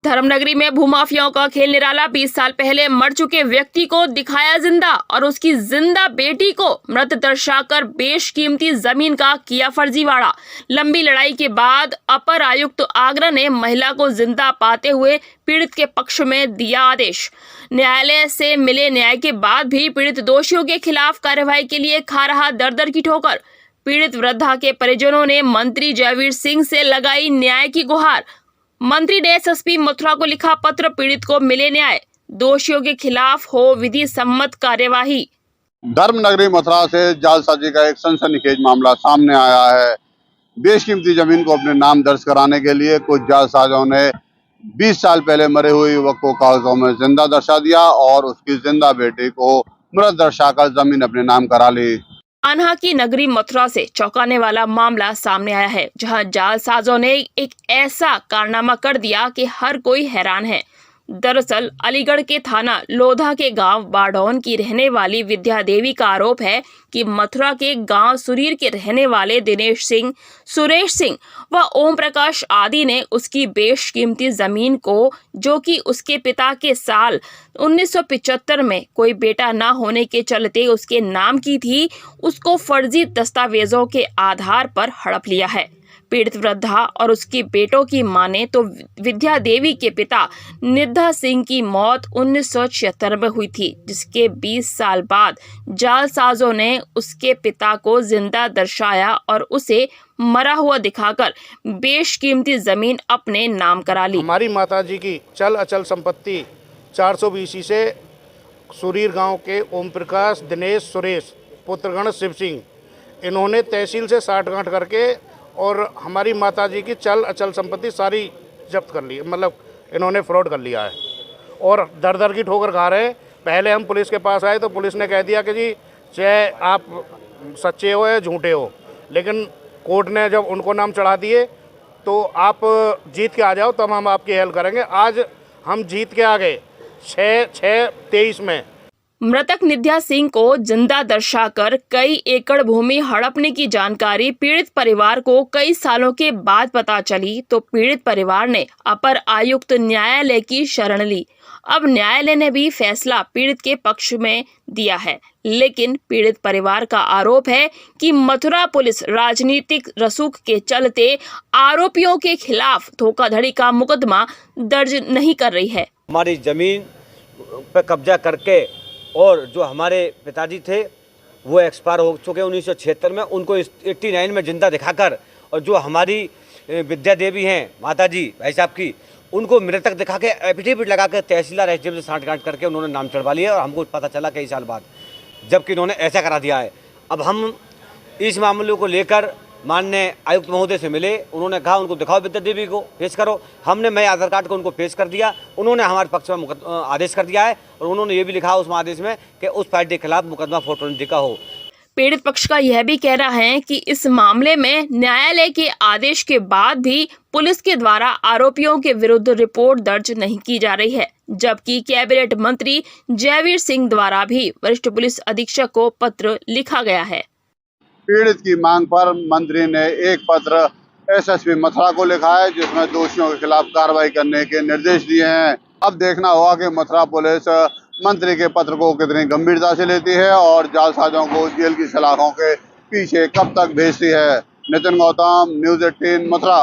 धर्मनगरी में भूमाफियाओं का खेल निराला। 20 साल पहले मर चुके व्यक्ति को दिखाया जिंदा और उसकी जिंदा बेटी को मृत दर्शाकर बेशकीमती जमीन का किया फर्जीवाड़ा। लंबी लड़ाई के बाद अपर आयुक्त आगरा ने महिला को जिंदा पाते हुए पीड़ित के पक्ष में दिया आदेश। न्यायालय से मिले न्याय के बाद भी पीड़ित दोषियों के खिलाफ कार्रवाई के लिए खा रहा दर की ठोकर। पीड़ित वृद्धा के परिजनों ने मंत्री जयवीर सिंह से लगाई न्याय की गुहार। मंत्री ने एसएसपी मथुरा को लिखा पत्र, पीड़ित को मिले न्याय, दोषियों के खिलाफ हो विधि सम्मत कार्यवाही। धर्मनगरी मथुरा से जालसाजी का एक सनसनीखेज मामला सामने आया है। बेशकीमती जमीन को अपने नाम दर्ज कराने के लिए कुछ जालसाजों ने 20 साल पहले मरे हुए युवक को कागजों में जिंदा दर्शा दिया और उसकी जिंदा बेटी को मृत दर्शाकर जमीन अपने नाम करा ली। कान्हा की नगरी मथुरा से चौंकाने वाला मामला सामने आया है, जहां जालसाजों ने एक ऐसा कारनामा कर दिया कि हर कोई हैरान है। दरअसल अलीगढ़ के थाना लोधा के गांव बाडौन की रहने वाली विद्या देवी का आरोप है कि मथुरा के गांव सुरीर के रहने वाले दिनेश सिंह, सुरेश सिंह व ओम प्रकाश आदि ने उसकी बेशकीमती जमीन को, जो कि उसके पिता के साल 1975 में कोई बेटा न होने के चलते उसके नाम की थी, उसको फर्जी दस्तावेजों के आधार पर हड़प लिया है। पीड़ित वृद्धा और उसकी बेटों की माने तो विद्या देवी के पिता निद्धा सिंह की मौत 1976 में हुई थी, जिसके 20 साल बाद जालसाजों ने उसके पिता को जिंदा दर्शाया और उसे मरा हुआ दिखाकर बेशकीमती जमीन अपने नाम करा ली। हमारी माताजी की चल अचल संपत्ति 420 से सुरीर गांव के ओम प्रकाश, दिनेश, सुरेश, पुत्रगण शिव सिंह, इन्होंने तहसील से साठगांठ करके और हमारी माताजी की चल अचल संपत्ति सारी जब्त कर ली, मतलब इन्होंने फ्रॉड कर लिया है और दर की ठोकर खा रहे हैं। पहले हम पुलिस के पास आए तो पुलिस ने कह दिया कि जी चाहे आप सच्चे हो या झूठे हो, लेकिन कोर्ट ने जब उनको नाम चढ़ा दिए तो आप जीत के आ जाओ तब हम आपकी हेल्प करेंगे। आज हम जीत के आ गए 6/6/23 में। मृतक निद्या सिंह को जिंदा दर्शाकर कई एकड़ भूमि हड़पने की जानकारी पीड़ित परिवार को कई सालों के बाद पता चली तो पीड़ित परिवार ने अपर आयुक्त न्यायालय की शरण ली। अब न्यायालय ने भी फैसला पीड़ित के पक्ष में दिया है, लेकिन पीड़ित परिवार का आरोप है कि मथुरा पुलिस राजनीतिक रसूख के चलते आरोपियों के खिलाफ धोखाधड़ी का मुकदमा दर्ज नहीं कर रही है। हमारी जमीन पर कब्जा करके और जो हमारे पिताजी थे वो एक्सपायर हो चुके 1976 में, उनको 89 में जिंदा दिखाकर, और जो हमारी विद्या देवी हैं माताजी भाई साहब की, उनको मृतक दिखा के एफिडेविट लगा के तहसीलदार एसडीएम से साठगांठ करके उन्होंने नाम चढ़वा लिया और हमको पता चला कई साल बाद, जबकि इन्होंने ऐसा करा दिया है। अब हम इस मामले को लेकर माननीय आयुक्त महोदय से मिले, उन्होंने कहा उनको दिखाओ, विद्या देवी को पेश करो। हमने मैं आधार कार्ड को उनको पेश कर दिया, उन्होंने हमारे पक्ष में आदेश कर दिया है और उन्होंने ये भी लिखा उस आदेश में कि उस पार्टी के खिलाफ मुकदमा 420 का हो। पीड़ित पक्ष का यह भी कहना है कि इस मामले में न्यायालय के आदेश के बाद भी पुलिस के द्वारा आरोपियों के विरुद्ध रिपोर्ट दर्ज नहीं की जा रही है, जबकि कैबिनेट मंत्री जयवीर सिंह द्वारा भी वरिष्ठ पुलिस अधीक्षक को पत्र लिखा गया है। पीड़ित की मांग पर मंत्री ने एक पत्र एसएसपी मथुरा को लिखा है, जिसमें दोषियों के खिलाफ कार्रवाई करने के निर्देश दिए हैं। अब देखना होगा कि मथुरा पुलिस मंत्री के पत्र को कितनी गंभीरता से लेती है और जालसाजों को जेल की सलाखों के पीछे कब तक भेजती है। नितिन गौतम, न्यूज़ 18 मथुरा।